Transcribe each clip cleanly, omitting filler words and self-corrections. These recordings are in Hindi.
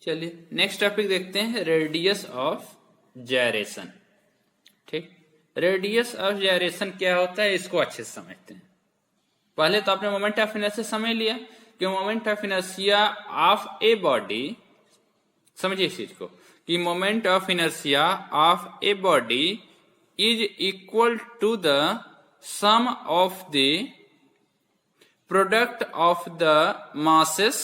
चलिए नेक्स्ट टॉपिक देखते हैं, रेडियस ऑफ जायरेशन। ठीक, रेडियस ऑफ जायरेशन क्या होता है इसको अच्छे से समझते हैं। पहले तो आपने मोमेंट ऑफ इनर्शिया समझ लिया कि moment of inertia of a body, समझिए इस चीज को कि moment of inertia of a body is equal to the sum of the product of the masses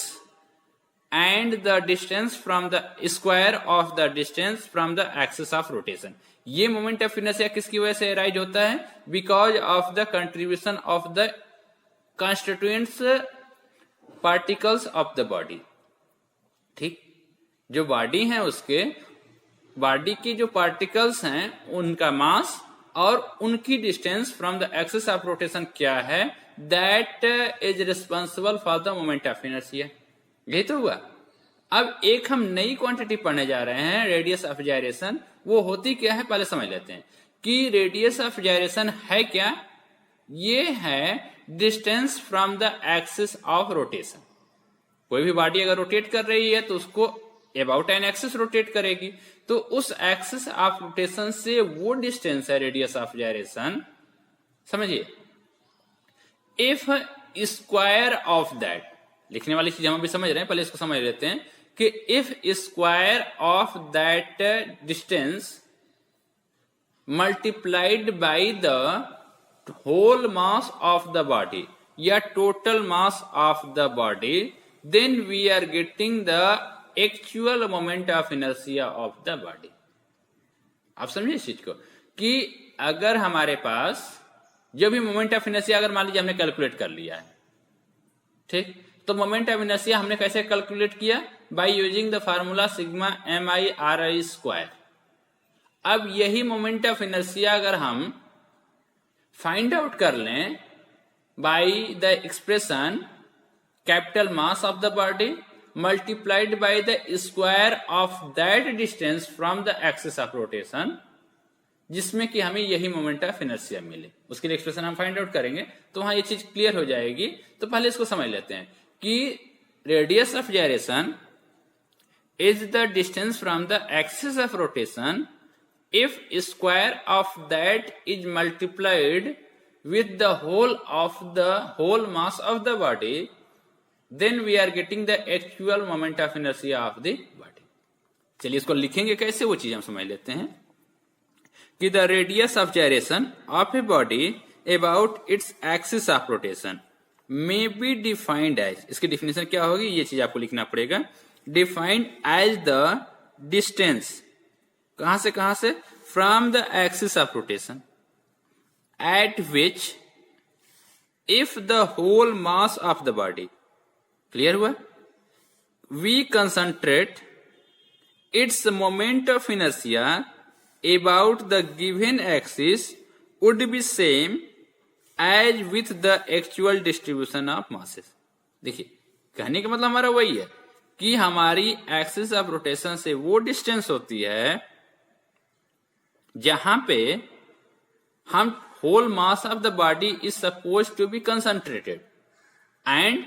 and the distance from the square of the distance from the axis of rotation। ये मोमेंट ऑफ इनर्शिया किसकी वजह से राइज होता है? Because of the contribution of the constituents particles of the body. ठीक, जो बॉडी है उसके बॉडी की जो पार्टिकल्स हैं उनका मास और उनकी distance from the axis of rotation क्या है, that is responsible for the moment of inertia. यही तो हुआ। अब एक हम नई क्वांटिटी पढ़ने जा रहे हैं, रेडियस ऑफ जायरेशन। वो होती क्या है पहले समझ लेते हैं कि रेडियस ऑफ जायरेशन है क्या। ये है distance from the axis of rotation. कोई भी बॉडी अगर रोटेट कर रही है तो उसको अबाउट एन एक्सिस रोटेट करेगी, तो उस एक्सिस ऑफ रोटेशन से वो डिस्टेंस है रेडियस ऑफ जायरेशन। समझिए, इफ स्क्वायर ऑफ दैट, लिखने वाली चीज हम अभी समझ रहे हैं, पहले इसको समझ लेते हैं कि if square of that distance multiplied by the whole mass of the body या total mass of the body, then we are getting the actual moment of inertia of the body. आप समझिए इस चीज को कि अगर हमारे पास जो भी मोमेंट ऑफ इनर्शिया अगर मान लीजिए हमने कैलकुलेट कर लिया है, ठीक, तो मोमेंट ऑफ इनर्शिया हमने कैसे कैलकुलेट किया? By using the formula sigma M I R I square. अब यही मोमेंट ऑफ इनर्शिया अगर हम फाइंड आउट कर लें by the expression capital mass of the body multiplied by the square of that distance from the axis of rotation, जिसमें कि हमें यही मोमेंट ऑफ इनर्शिया मिले, उसके लिए एक्सप्रेशन हम फाइंड आउट करेंगे तो वहां ये चीज क्लियर हो जाएगी। तो पहले इसको समझ लेते हैं कि radius of gyration is the distance from the axis of rotation if square of that is multiplied with the whole mass of the body, then we are getting the actual moment of inertia of the body. चलिए इसको लिखेंगे कैसे, वो चीज हम समझ लेते हैं कि the radius of gyration of a body about its axis of rotation may be defined as, इसकी डिफिनेशन क्या होगी ये चीज आपको लिखना पड़ेगा, डिफाइंड एज द डिस्टेंस, कहां से, from the axis of rotation at which if the whole mass of the body, clear हुआ, we concentrate its moment of inertia about the given axis would be same as with the actual distribution of masses। देखिए कहने का मतलब हमारा वही है कि हमारी एक्सिस ऑफ रोटेशन से वो डिस्टेंस होती है जहां पे हम whole mass of the body is supposed to be concentrated and,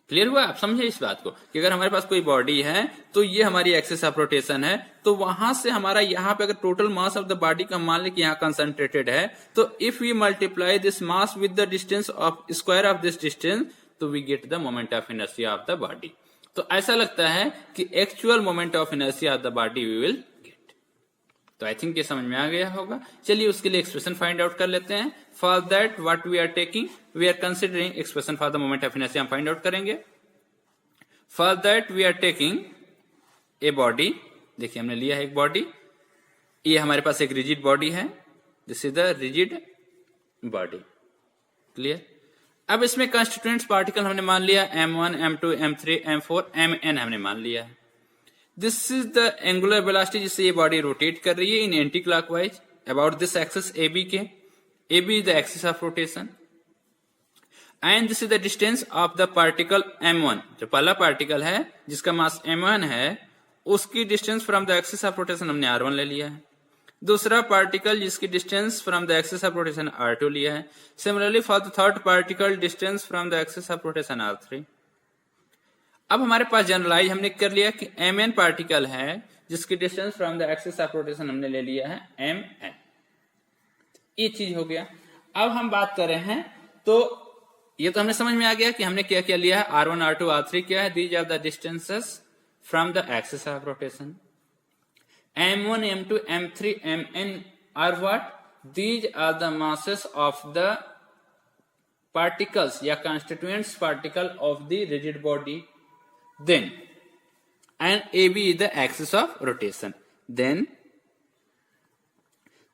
clear हुआ, आप समझे इस बात को कि अगर हमारे पास कोई बॉडी है तो ये हमारी एक्सिस ऑफ रोटेशन है, तो वहां से हमारा यहाँ पे अगर total mass of the body का मान ले कि यहाँ कंसंट्रेटेड है, तो if we multiply this mass with the distance of square of this distance, तो we get the moment of inertia of the body. तो ऐसा लगता है कि actual moment of inertia of the body we will get. तो आई थिंक ये समझ में आ गया होगा। चलिए उसके लिए एक्सप्रेशन फाइंड आउट कर लेते हैं। For that what we are taking, we are considering expression for the moment of inertia हम फाइंड आउट करेंगे। For that we are taking a body, देखिए हमने लिया है एक बॉडी, ये हमारे पास एक रिजिड बॉडी है, this is the rigid body, clear. अब इसमें कंस्टिट्यूएंट्स पार्टिकल हमने मान लिया m1, m2, m3, m4, mn हमने मान लिया है। This is the angular velocity जिससे ये बॉडी रोटेट कर रही है in anticlockwise about this axis AB के, AB is the axis of rotation and this is the distance of the particle m1, जो पहला पार्टिकल है जिसका मास m1 है उसकी distance from the axis of rotation हमने r1 ले लिया है। दूसरा पार्टिकल जिसकी distance from the axis of rotation r2 लिया है। Similarly for the third particle distance from the axis of rotation r3। अब हमारे पास जनरलाइज हमने कर लिया कि mn पार्टिकल है जिसकी distance from the axis of rotation हमने ले लिया है mn। ये चीज हो गया। अब हम बात कर रहे हैं, तो ये तो हमने समझ में आ गया कि हमने क्या क्या लिया है, r1 r2 r3 क्या है, these are the distances from the axis of rotation. m1 m2 m3 mn are what, these are the masses of the particles या constituents particle of the rigid body. Then and AB is the axis of rotation. Then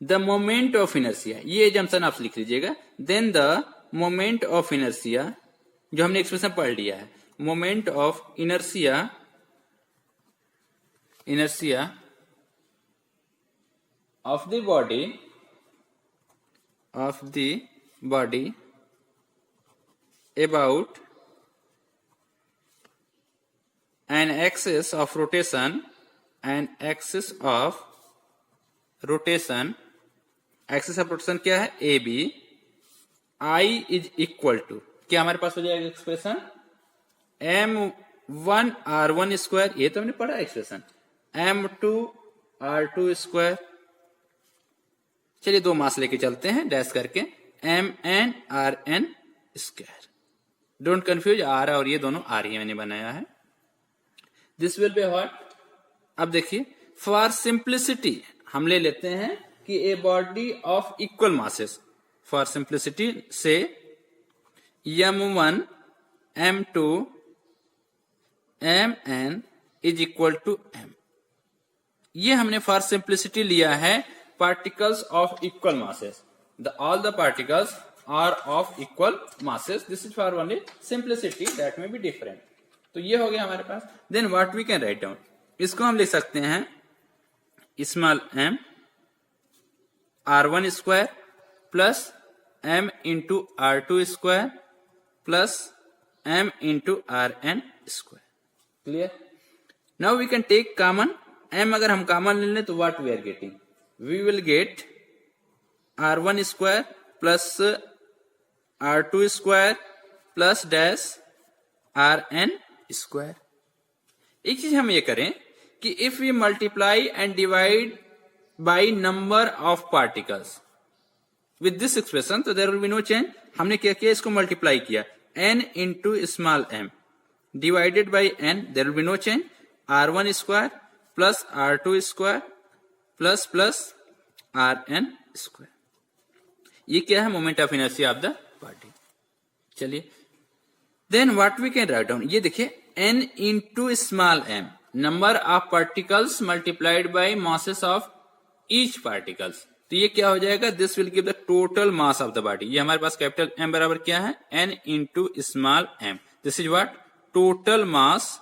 the moment of inertia, ये जंक्शन आप लिख लीजिएगा। Then the moment of inertia, जो हमने एक्सप्रेशन पढ़ लिया है, moment of inertia of the body about an axis of rotation, axis of rotation क्या है, AB, I is equal to, क्या हमारे पास हो जाएगा एक्सप्रेशन, m1 r1 स्क्वायर, ये तो हमने पढ़ा एक्सप्रेशन, m2 r2 स्क्वायर, चलिए दो मास लेके चलते हैं डैश करके, mn rn square. Don't confuse, R और ये दोनों आर ही मैंने बनाया है। दिस विल बी व्हाट, अब देखिए फॉर सिंप्लिसिटी हम ले लेते हैं कि a body of equal masses, for simplicity से m1 m2 mn is equal to m, ये हमने फॉर सिंप्लिसिटी लिया है particles of equal masses, all the particles are of equal masses. This is for only simplicity, that may be different. तो ये हो गया हमारे पास। Then what we can write down, इसको हम लिख सकते हैं small m r1 square plus m into r2 square plus m into rn square. Clear? Now we can take common, m अगर हम कॉमन ले लें तो what we are getting, we will get r1 square plus r2 square plus dash rn square. एक चीज हम ये करें कि if we multiply and divide by number of particles with this expression, तो there will be no change. हमने क्या किया, इसको मल्टीप्लाई किया n into small m divided by n, there will be no change, r1 square plus r2 square plus plus rn square. ये क्या है, moment of inertia of the body. चलिए then what we can write down, ये देखिए n into small m, number of particles multiplied by masses of each particles, तो ये क्या हो जाएगा, this will give the total mass of the body. ये हमारे पास कैपिटल M बराबर क्या है, n into small m, this is what, total mass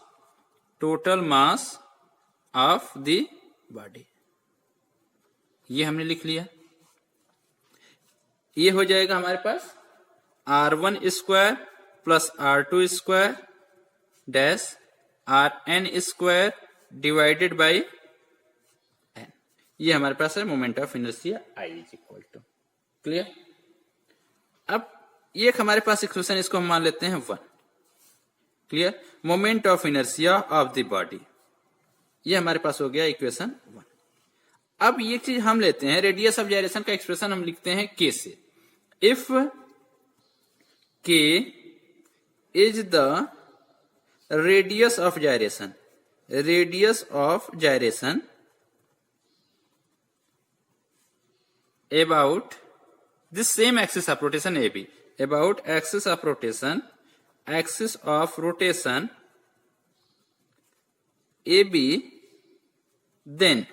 of the body. ये हमने लिख लिया। ये हो जाएगा हमारे पास r1 square plus r2 square dash rn square divided by n, ये हमारे पास है moment of inertia I is equal to. Clear? अब ये हमारे पास इक्वेशन, इसको हम मान लेते हैं 1। Clear? Moment of inertia of the body, ये हमारे पास हो गया इक्वेशन 1। अब ये चीज हम लेते हैं, रेडियस ऑफ जायरेशन का एक्सप्रेशन हम लिखते हैं k से। If k is the radius of gyration about this same axis of rotation AB, about axis of rotation AB, then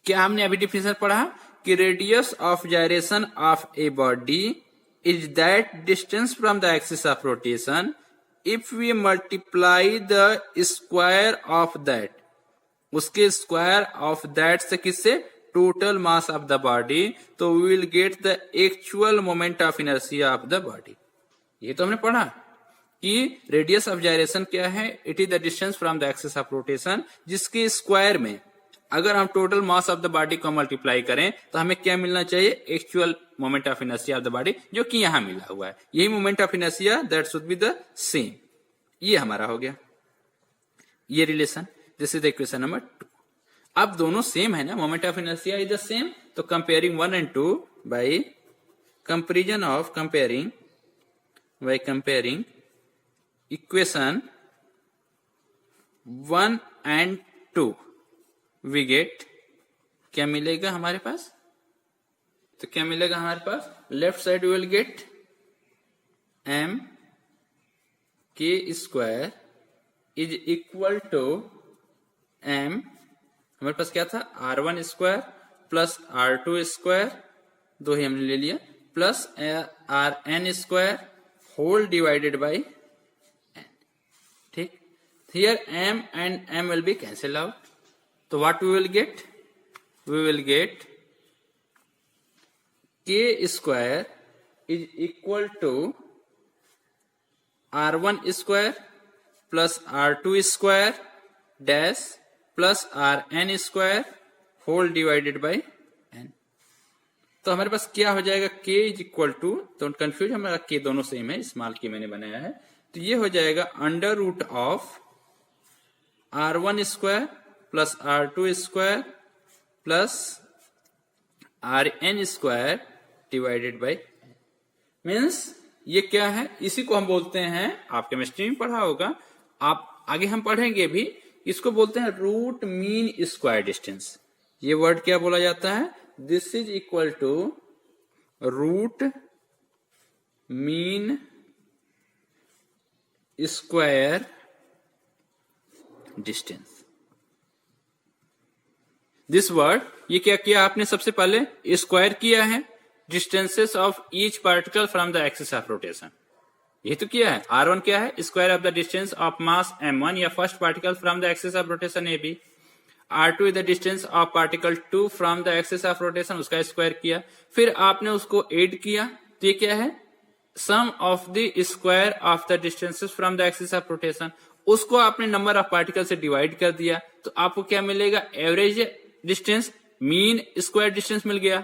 क्या हमने अभी डिफिनेशन पढ़ा कि radius of gyration of a body is that distance from the axis of rotation if we multiply the square of that, उसके स्क्वायर ऑफ दैट से किससे, total mass of the body, तो we will get the actual moment of inertia of the body. ये तो हमने पढ़ा कि रेडियस ऑफ जायरेशन क्या है, it is the distance from the axis of rotation, जिसके स्क्वायर में अगर हम total mass of the body को मल्टीप्लाई करें तो हमें क्या मिलना चाहिए, actual moment of inertia of the body, जो कि यहां मिला हुआ है। यही moment of inertia that should be the same. ये हमारा हो गया। ये relation, this is the equation number 2। अब दोनों सेम है ना, moment of inertia is the same, तो comparing 1 and 2 by comparison of comparing equation 1 and 2 we get, क्या मिलेगा हमारे पास? तो क्या मिलेगा हमारे पास? Left side we will get m k square is equal to m, हमारे पास क्या था? r1 square plus r2 square, दो ही हमने ले लिया, plus rn square whole divided by n। ठीक, here m and m will be cancel out, तो what we will get? We will get k square is equal to r1 square plus r2 square dash plus rn square whole divided by n। तो हमारे पास क्या हो जाएगा? k इज इक्वल टू, तो कंफ्यूज हमारा k दोनों सेम है, स्मॉल k मैंने बनाया है, तो ये हो जाएगा under root of r1 square plus r2 square plus rn square divided by, means ये क्या है? इसी को हम बोलते हैं, आप केमिस्ट्री में पढ़ा होगा, आप आगे हम पढ़ेंगे भी, इसको बोलते हैं रूट मीन स्क्वायर डिस्टेंस। ये वर्ड क्या बोला जाता है? This is equal to root mean square distance. This word, ये क्या किया आपने? सबसे पहले स्क्वायर किया है distances of each particle from the axis of rotation, ये तो किया है। r1 क्या है? Square of the distance of mass m1 या first particle from the axis of rotation ab। r2 is the distance of particle 2 from the axis of rotation, उसका स्क्वायर किया, फिर आपने उसको ऐड किया, तो ये क्या है? Sum of the square of the distances from the axis of rotation, उसको आपने नंबर ऑफ पार्टिकल से डिवाइड कर दिया, तो आपको क्या मिलेगा? Average distance, mean square distance मिल गया।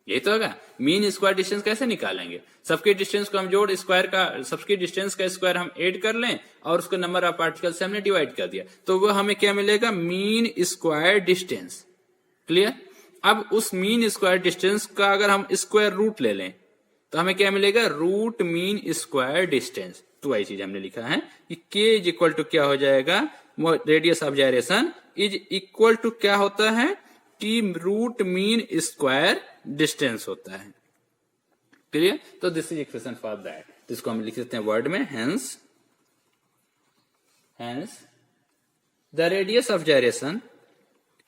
यही तो होगा। मीन स्क्वायर डिस्टेंस कैसे निकालेंगे? सबके डिस्टेंस को हम जोड़ स्क्वायर का, सबके डिस्टेंस का स्क्वायर हम ऐड कर लें और उसको नंबर ऑफ पार्टिकल से हमने डिवाइड कर दिया, तो वो हमें क्या मिलेगा? Mean square distance. क्लियर? अब उस मीन स्क्वायर डिस्टेंस का अगर हम स्क्वायर रूट ले लें तो हमें क्या मिलेगा? Root mean square distance. तो वही चीज हमने लिखा है कि k इज इक्वल टू क्या हो जाएगा? Radius of gyration is equal to क्या होता है? कि रूट मीन स्क्वायर डिस्टेंस होता है। क्लियर? तो this is equation for that, जिसको हम लिख सकते हैं वर्ड में, hence the radius of gyration,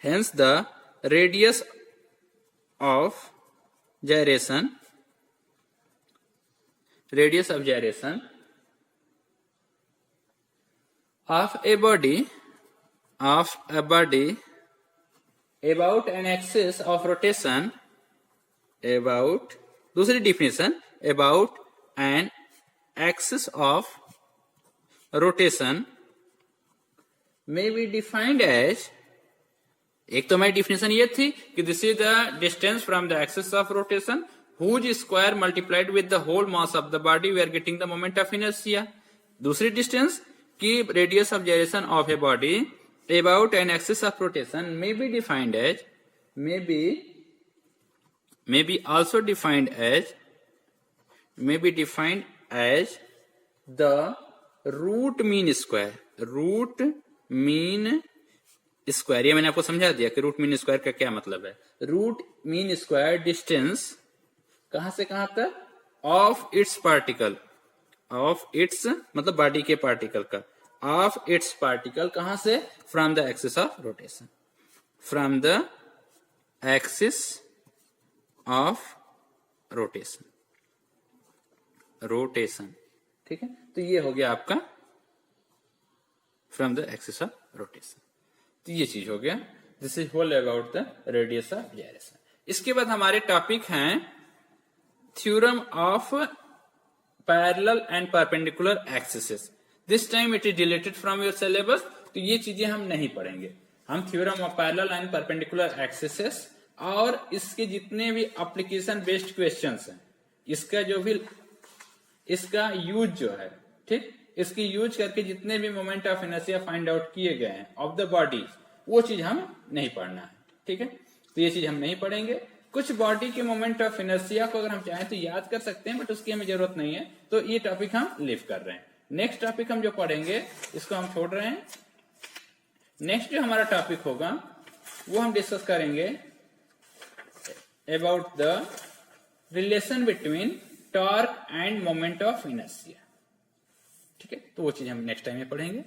hence the radius of gyration, radius of gyration of a body about an axis of rotation, about, दूसरी definition, about an axis of rotation may be defined as, एक तो हमारी definition ये थी कि this is the distance from the axis of rotation whose square multiplied with the whole mass of the body we are getting the moment of inertia। दूसरी distance कि radius of gyration of a body about an axis of rotation may be defined as, may be also defined as the root mean square, root mean square. ये मैंने आपको समझा दिया कि रूट मीन स्क्वायर का क्या मतलब है। रूट मीन स्क्वायर डिस्टेंस कहां से कहां तक? Of its particle, of its मतलब बॉडी के पार्टिकल का, ऑफ इट्स पार्टिकल कहां से? From the axis of rotation, from the axis of rotation, rotation. ठीक है, तो ये हो गया आपका from the axis of rotation. तो ये चीज हो गया, this is whole about the radius of gyration. इसके बाद हमारे टॉपिक हैं theorem of parallel and perpendicular axes. This time it is deleted from your syllabus, तो ये चीजें हम नहीं पढ़ेंगे। हम theorem of parallel and perpendicular axes और इसके जितने भी एप्लीकेशन बेस्ड क्वेश्चंस हैं, इसका जो भी इसका यूज जो है, ठीक, इसकी यूज करके जितने भी moment of inertia find out किए गए हैं ऑफ द बॉडी, वो चीज हम नहीं पढ़ना है, ठीक है। तो ये चीज हम नहीं पढ़ेंगे। कुछ बॉडी के मोमेंट ऑफ इनर्शिया को अगर हम चाहें तो याद कर सकते हैं, बट उसकी हमें जरूरत नहीं है, तो ये टॉपिक हम लीव कर रहे हैं। नेक्स्ट टॉपिक हम जो पढ़ेंगे इसको हम छोड़ रहे हैं। नेक्स्ट जो हमारा टॉपिक होगा वो हम डिस्कस करेंगे about the relation between torque end moment of inertia, ठीक है। तो वो चीज हम नेक्स्ट टाइम में पढ़ेंगे।